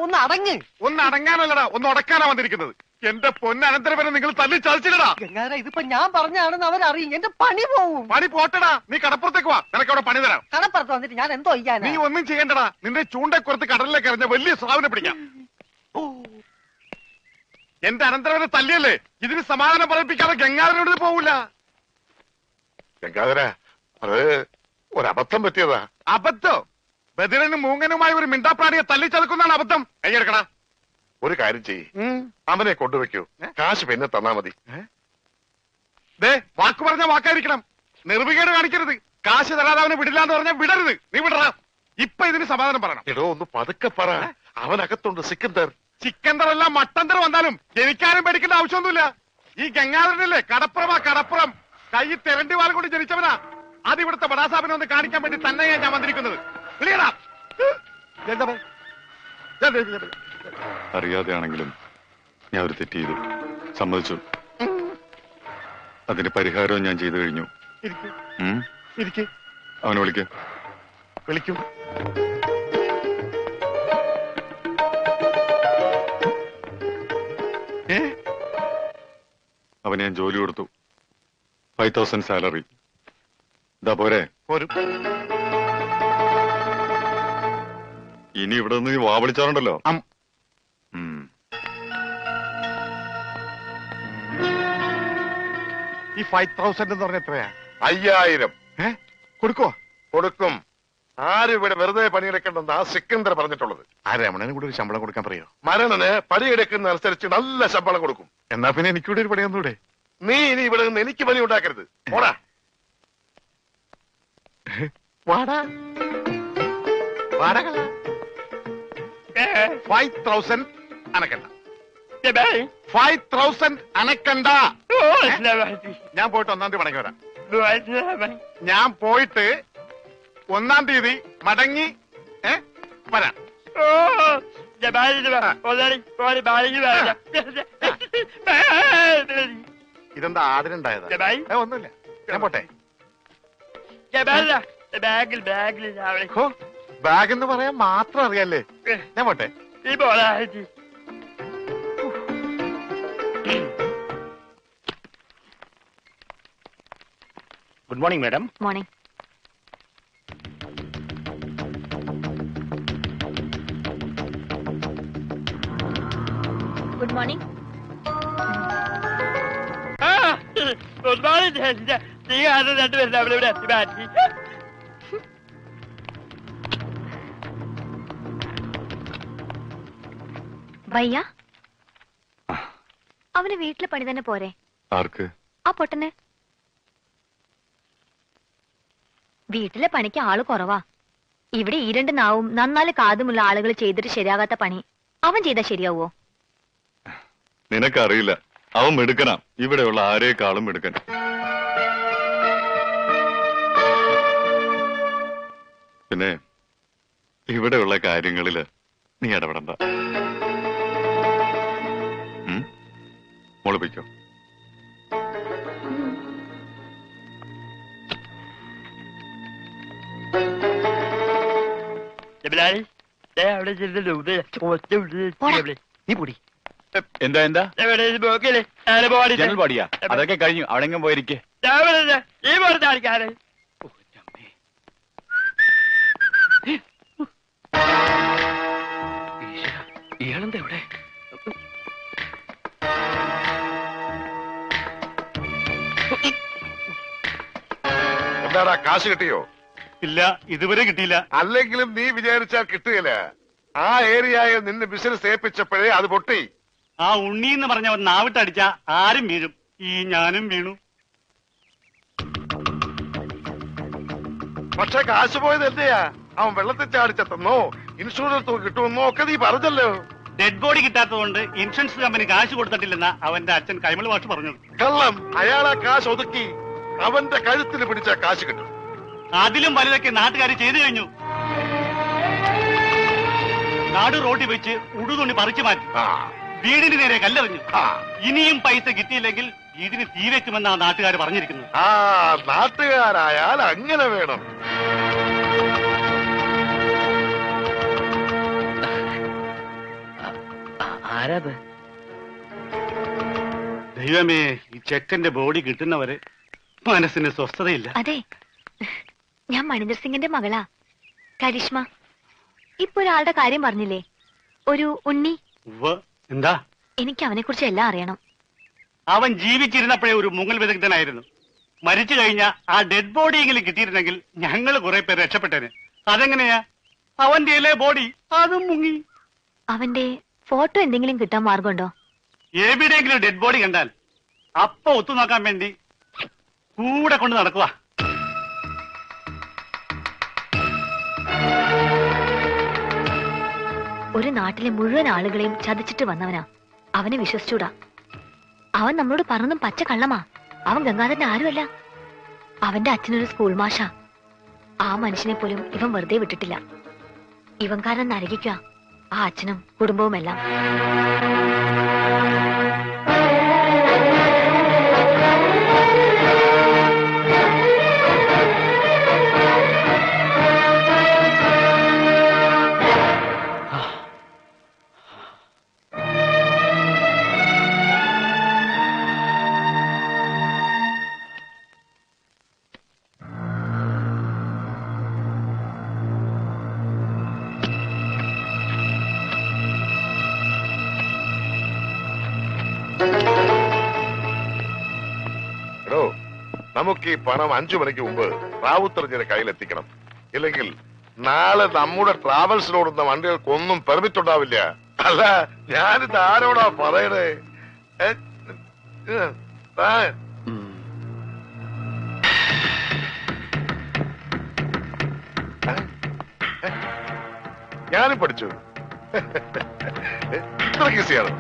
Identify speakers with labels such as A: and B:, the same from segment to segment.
A: ഒന്ന് അടങ്ങ്.
B: ഒന്ന് അടങ്ങാനല്ലടാ, ഒന്ന് ഉടക്കാനാ വന്നിരിക്കുന്നത്. എന്റെ പൊന്നനന്തരവനെ നിങ്ങൾ തല്ലി ചതിച്ചില്ലടാ.
A: ഇതിപ്പോ ഞാൻ പറഞ്ഞാണെന്ന് അവരറിയും. എന്റെ പണി പോവും.
B: പണി പോട്ടടാ, നീ കടപ്പുറത്തേക്ക് വാ, നിനക്ക് അവിടെ പണി തരാം.
A: കടപ്പുറത്ത് വന്നിട്ട് ഞാൻ എന്തോ ചെയ്യാൻ?
B: നീ ഒന്നും ചെയ്യണ്ടടാ, നിന്റെ ചൂണ്ടക്കുറത്ത് കടലിലേക്ക് എറിഞ്ഞ വലിയ സ്രാവിനെ പിടിക്കാം. എന്റെ അനന്തരവനെ തല്ലിയല്ലേ, ഇതിന് സമാധാനം പറയിപ്പിക്കാതെ ഗംഗാധരനോട് പോവില്ല.
C: ഗംഗാധര, അത് ഒരബദ്ധം പറ്റിയതാ.
B: അബദ്ധം? ബദിരനും മൂങ്ങനുമായി ഒരു മിണ്ടാപ്രാണിയെ തല്ലി ചതുക്കുന്നതാണ് അബദ്ധം. കൈയെടുക്കണ.
C: ഒരു കാര്യം ചെയ്യ്, അവനെ കൊണ്ടുവെക്കൂ, കാശ് പിന്നെ തന്നാ മതി.
B: വാക്ക് പറഞ്ഞ വാക്കായിരിക്കണം, നിർവികേട് കാണിക്കരുത്. കാശ് തരാതെ അവനെ വിടില്ലാന്ന് പറഞ്ഞാൽ വിടരുത്. നീ വിടറാ. ഇപ്പൊ ഇതിന് സമാധാനം പറയണം.
C: എടോ, ഒന്ന് പതുക്കെ പറ. അവനകത്തുണ്ട് സിക്കന്ദർ.
B: ചിക്കന്തർ അല്ല മട്ടന്തർ വന്നാലും എനിക്കാരും പേടിക്കേണ്ട ആവശ്യമൊന്നുമില്ല. ഈ ഗംഗാധരനല്ലേ കടപ്പുറം. കൈ തെരണ്ടി വാൽ കൊണ്ട് ജനിച്ചവനാ. അത് ഇവിടുത്തെ ബടാസാബിനെ ഒന്ന് കാണിക്കാൻ വേണ്ടി തന്നെയാ ഞാൻ വന്നിരിക്കുന്നത്.
D: അറിയാതെയാണെങ്കിലും ഞാൻ ഒരു തെറ്റ് ചെയ്തു, സമ്മതിച്ചു. അതിന് പരിഹാരവും ഞാൻ ചെയ്തു കഴിഞ്ഞു. അവനെ വിളിക്കും. അവന് ഞാൻ ജോലി കൊടുത്തു, 5000 സാലറി. ഇതാ പോരെ? ഇനി ഇവിടെ നിന്ന് വാ വിളിച്ചാറുണ്ടല്ലോ.
B: ഈ 5000 എന്ന് പറഞ്ഞ എത്രയാ?
C: 5000.
B: കൊടുക്കും.
C: ആരും ഇവിടെ വെറുതെ പണിയെടുക്കണ്ടെന്ന് ആ സിക്കന്ദർ പറഞ്ഞിട്ടുള്ളത്.
B: ആ രമണന് കൂടെ ഒരു ശമ്പളം കൊടുക്കാൻ പറയോ?
C: മരണന് പണിയെടുക്കുന്ന അനുസരിച്ച് നല്ല ശമ്പളം കൊടുക്കും.
B: എന്നാ പിന്നെ എനിക്കൂടെ ഒരു പണിയൊന്നൂടെ?
C: നീ ഇനി ഇവിടെ നിന്ന് എനിക്ക് പണി ഉണ്ടാക്കരുത്. പോടാ.
B: വാടാ 5000 അനക്കണ്ട. 5000 അനക്കണ്ട. ഞാൻ പോയിട്ട് 1-ാം തീയതി മടങ്ങി വരാം. ഞാൻ പോയിട്ട് 1-ാം തീയതി മടങ്ങി വരാം. ഇതെന്താ ആദരണ്ടായതാ? ഒന്നുമില്ല, ഞാൻ പോട്ടെ. ബാഗ് എന്ന് പറയാൻ മാത്രം അറിയാല്ലേ? ഞാൻ പോട്ടെ.
E: Good morning madam.
F: Morning. Good morning.
E: Good morning. രണ്ടുപേരും അവിടെ ഇവിടെ എത്തി മാറ്റി.
F: ഭയ്യ, അവന് വീട്ടിലെ പണി തന്നെ പോരെ?
D: ആർക്ക്?
F: ആ പൊട്ടന്. വീട്ടിലെ പണിക്ക് ആള് കുറവാ. ഇവിടെ ഈ 2 നാവും നന്നാല് കാതുമുള്ള ആളുകൾ ചെയ്തിട്ട് ശരിയാകാത്ത പണി അവൻ ചെയ്താൽ ശരിയാവോ?
D: നിനക്കറിയില്ല, അവൻ മിടുക്കനാ. ഇവിടെയുള്ള ആരേക്കാളും മിടുക്കൻ. പിന്നെ ഇവിടെയുള്ള കാര്യങ്ങളില് നീ ഇടപെടണ്ട. മോളിപ്പിക്കോ.
E: എന്താ ജനൽ പാടിയാ? അതൊക്കെ കഴിഞ്ഞു, അവിടെ പോയിരിക്കേ. ഇയാളെന്താ ഇവിടെ?
C: എന്താടാ, കാശ് കിട്ടിയോ?
B: ഇല്ല, ഇതുവരെ കിട്ടിയില്ല.
C: അല്ലെങ്കിലും നീ വിചാരിച്ചാൽ കിട്ടുകയില്ല. ആ ഏരിയയിൽ നിന്ന് ബിസിനസ് ഏൽപ്പിച്ചപ്പോഴേ അത് പൊട്ടി.
B: ആ ഉണ്ണി എന്ന് പറഞ്ഞവൻ നാവിട്ടടിച്ച ആരും വീഴും. ഈ ഞാനും വീണു.
C: പക്ഷെ കാശ് പോയത് എന്റെയാ. അവൻ വെള്ളത്തിൽ ചാടിച്ചെത്തന്നോ ഇൻഷുറൻസ് കിട്ടുമെന്നോ ഒക്കെ നീ പറഞ്ഞല്ലോ.
B: ഡെഡ് ബോഡി കിട്ടാത്തതുകൊണ്ട് ഇൻഷുറൻസ് കമ്പനി കാശ് കൊടുത്തിട്ടില്ലെന്ന അവന്റെ അച്ഛൻ കൈമൾ മാഷ് പറഞ്ഞത്.
C: കള്ളം. അയാൾ ആ കാശ് ഒതുക്കി അവന്റെ കഴുത്തിന് പിടിച്ച കാശ് കിട്ടും.
B: അതിലും വലുതൊക്കെ നാട്ടുകാർ ചെയ്തു കഴിഞ്ഞു. നാട് റോഡിൽ വെച്ച് ഉടുതുണി പറിച്ചു മാറ്റി, വീടിന് നേരെ കല്ലെറിഞ്ഞു. ഇനിയും പൈസ കിട്ടിയില്ലെങ്കിൽ വീടിന് തീ വെക്കുമെന്നാണ് നാട്ടുകാർ പറഞ്ഞിരിക്കുന്നത്.
C: ആ നാട്ടുകാരായാൽ അങ്ങനെ വേണം.
E: ആരാത്?
G: ദൈവമേ, ഈ ചെക്കന്റെ ബോഡി കിട്ടുന്നവരെ മനസ്സിന് സ്വസ്ഥതയില്ല.
F: അതെ, ഞാൻ മണിന്ദർ സിംഗിന്റെ മകളാ, കരിഷ്മ. ഇപ്പൊ ഒരാളുടെ കാര്യം പറഞ്ഞില്ലേ, ഒരു ഉണ്ണി.
G: എന്താ?
F: എനിക്ക് അവനെ കുറിച്ച് എല്ലാം അറിയണം.
G: അവൻ ജീവിച്ചിരുന്നപ്പോഴേ ഒരു മുങ്ങൽ വിദഗ്ധനായിരുന്നു. മരിച്ചു കഴിഞ്ഞാൽ ആ ഡെഡ് ബോഡിയെങ്കിലും കിട്ടിയിരുന്നെങ്കിൽ ഞങ്ങൾ കുറെ പേര് രക്ഷപ്പെട്ടേനെ. അതെങ്ങനെയാ? അവന്റെ ബോഡി അതും മുങ്ങി.
F: അവന്റെ ഫോട്ടോ എന്തെങ്കിലും കിട്ടാൻ മാർഗമുണ്ടോ?
G: എവിടെയെങ്കിലും ഡെഡ് ബോഡി കണ്ടാൽ അപ്പൊ ഒത്തു നോക്കാൻ വേണ്ടി കൂടെ കൊണ്ട് നടക്കുക.
F: ഒരു നാട്ടിലെ മുഴുവൻ ആളുകളെയും ചതിച്ചിട്ട് വന്നവനാ. അവനെ വിശ്വസിച്ചൂടാ. അവൻ നമ്മളോട് പറഞ്ഞതും പച്ച കള്ളമാ. അവൻ ഗംഗാധരൻ ആരുമല്ല. അവന്റെ അച്ഛനൊരു സ്കൂൾ മാഷാ. ആ മനുഷ്യനെ പോലും ഇവൻ വെറുതെ വിട്ടിട്ടില്ല. ഇവൻ കാരണം നരകിക്കുക ആ അച്ഛനും കുടുംബവുമെല്ലാം.
C: നമുക്ക് ഈ പണം 5 മണിക്ക് മുമ്പ് റാവുത്തറിഞ്ഞിന്റെ കയ്യിലെത്തിക്കണം. ഇല്ലെങ്കിൽ നാളെ നമ്മുടെ ട്രാവൽസിലോടുന്ന വണ്ടികൾക്കൊന്നും പെർമിറ്റ് ഉണ്ടാവില്ല. അല്ല, ഞാനിത് ആരോടാ പറയണേ? ഞാനും പഠിച്ചു. ഇത്ര ഈസിയാണ്.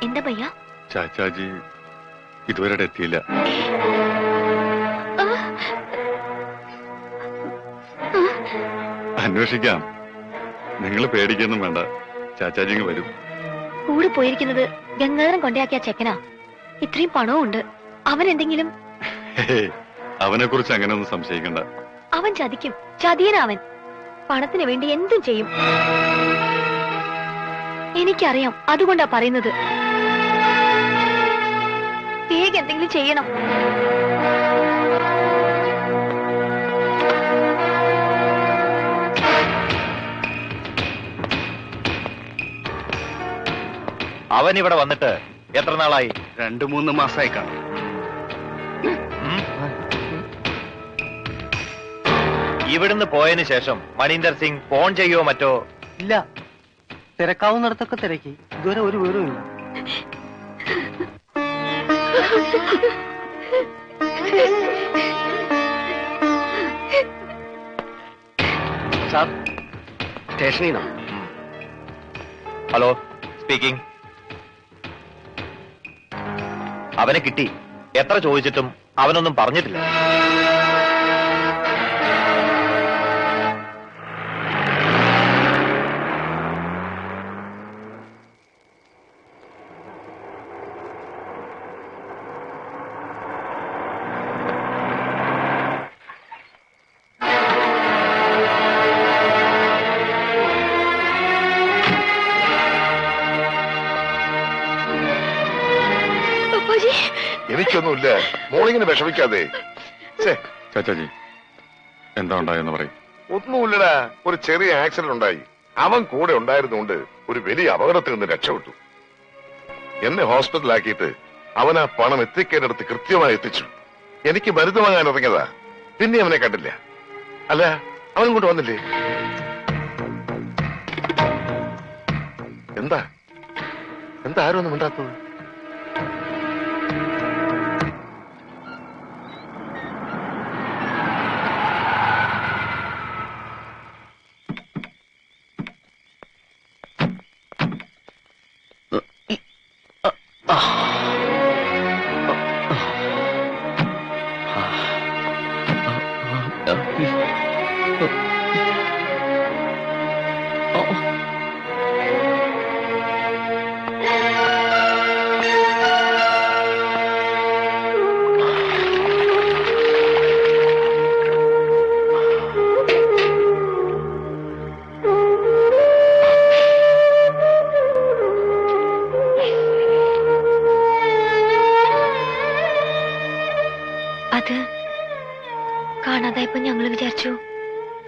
F: എന്താ ഭയ്യ?
D: ചാച്ചാജി ഇതുവരെ എത്തിയില്ല. അന്വേഷിക്കാം. നിങ്ങൾ പേടിക്കൊന്നും വേണ്ട, ചാച്ചാജി വരും.
F: കൂടെ പോയിരിക്കുന്നത് ഗംഗാധരൻ കൊണ്ടയാക്കിയ ചെക്കനാ. ഇത്രയും പണവും ഉണ്ട്. അവൻ എന്തെങ്കിലും
D: അവനെ കുറിച്ച് അങ്ങനെ ഒന്നും സംശയിക്കണ്ട.
F: അവൻ ചതിക്കും. ചതിയനാവൻ. പണത്തിന് വേണ്ടി എന്തും ചെയ്യും. എനിക്കറിയാം. അതുകൊണ്ടാ പറയുന്നത്. വേഗം എന്തെങ്കിലും ചെയ്യണം.
E: അവൻ ഇവിടെ വന്നിട്ട് എത്ര നാളായി?
G: 2-3 മാസമായി കാണും.
E: ഇവിടുന്ന് പോയതിനു ശേഷം മണീന്ദർ സിംഗ് ഫോൺ ചെയ്യോ മറ്റോ?
A: ഇല്ല. തിരക്കാവുന്നിടത്തൊക്കെ തിരക്കി. ഇതുവരെ ഒരു വിവരവും ഇല്ല.
E: സാർ, സ്റ്റേഷനിൽ നിന്നോ? Hello, speaking. അവനെ കിട്ടി. എത്ര ചോദിച്ചിട്ടും അവനൊന്നും പറഞ്ഞിട്ടില്ല.
C: എനിക്കൊന്നുമില്ല. മോളിങ്ങനെ വിഷമിക്കാതെ.
D: ചാച്ചാജി എന്താ ഉണ്ടായെന്ന് പറയും.
C: ഒന്നുമില്ലടാ, ഒരു ചെറിയ ആക്സിഡന്റ് ഉണ്ടായി. അവൻ കൂടെ ഉണ്ടായിരുന്നുകൊണ്ട് ഒരു വലിയ അപകടത്തിൽ നിന്ന് രക്ഷപ്പെട്ടു. എന്നെ ഹോസ്പിറ്റലാക്കിയിട്ട് അവൻ ആ പണം എത്തിക്കേണ്ടടുത്ത് കൃത്യമായി എത്തിച്ചു. എനിക്ക് മരുന്ന് വാങ്ങാൻ ഇറങ്ങിയതാ. പിന്നെ അവനെ കണ്ടില്ല. അല്ല, അവൻ കൊണ്ട് വന്നില്ലേ? എന്താ എന്താ ആരും ഒന്നും മിണ്ടാത്തത്?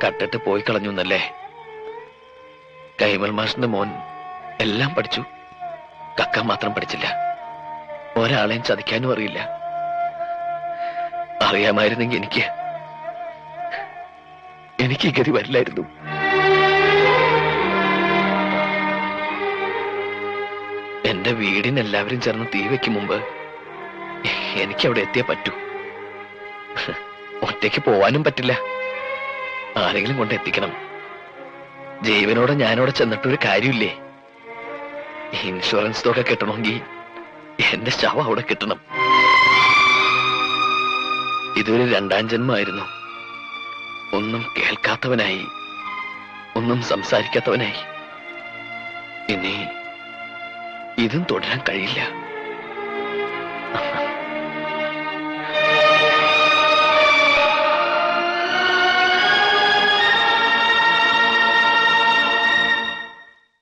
E: കട്ടിട്ട് പോയി കളഞ്ഞു എന്നല്ലേ? കൈമൾ മാഷിന്റെ മോൻ എല്ലാം പഠിച്ചു, കക്ക മാത്രം പഠിച്ചില്ല. ഒരാളെയും ചതിക്കാനും അറിയില്ല. അറിയാമായിരുന്നെങ്കിൽ എനിക്ക് ഈ ഗതി വരില്ലായിരുന്നു. എന്റെ വീടിന് എല്ലാവരും ചേർന്ന് തീ വെക്കും മുമ്പ് എനിക്ക് അവിടെ എത്തിയേ പറ്റൂ. ഒറ്റയ്ക്ക് പോവാനും പറ്റില്ല, ആരെങ്കിലും കൊണ്ട് എത്തിക്കണം. ജീവനോടെ ഞാനവിടെ ചെന്നിട്ടൊരു കാര്യമില്ലേ? ഇൻഷുറൻസ് തുക കിട്ടണമെങ്കിൽ എന്റെ ശവം അവിടെ കിട്ടണം. ഇതൊരു രണ്ടാം ജന്മമായിരുന്നു. ഒന്നും കേൾക്കാത്തവനായി, ഒന്നും സംസാരിക്കാത്തവനായി. ഇനി ഇതും തുടരാൻ കഴിയില്ല.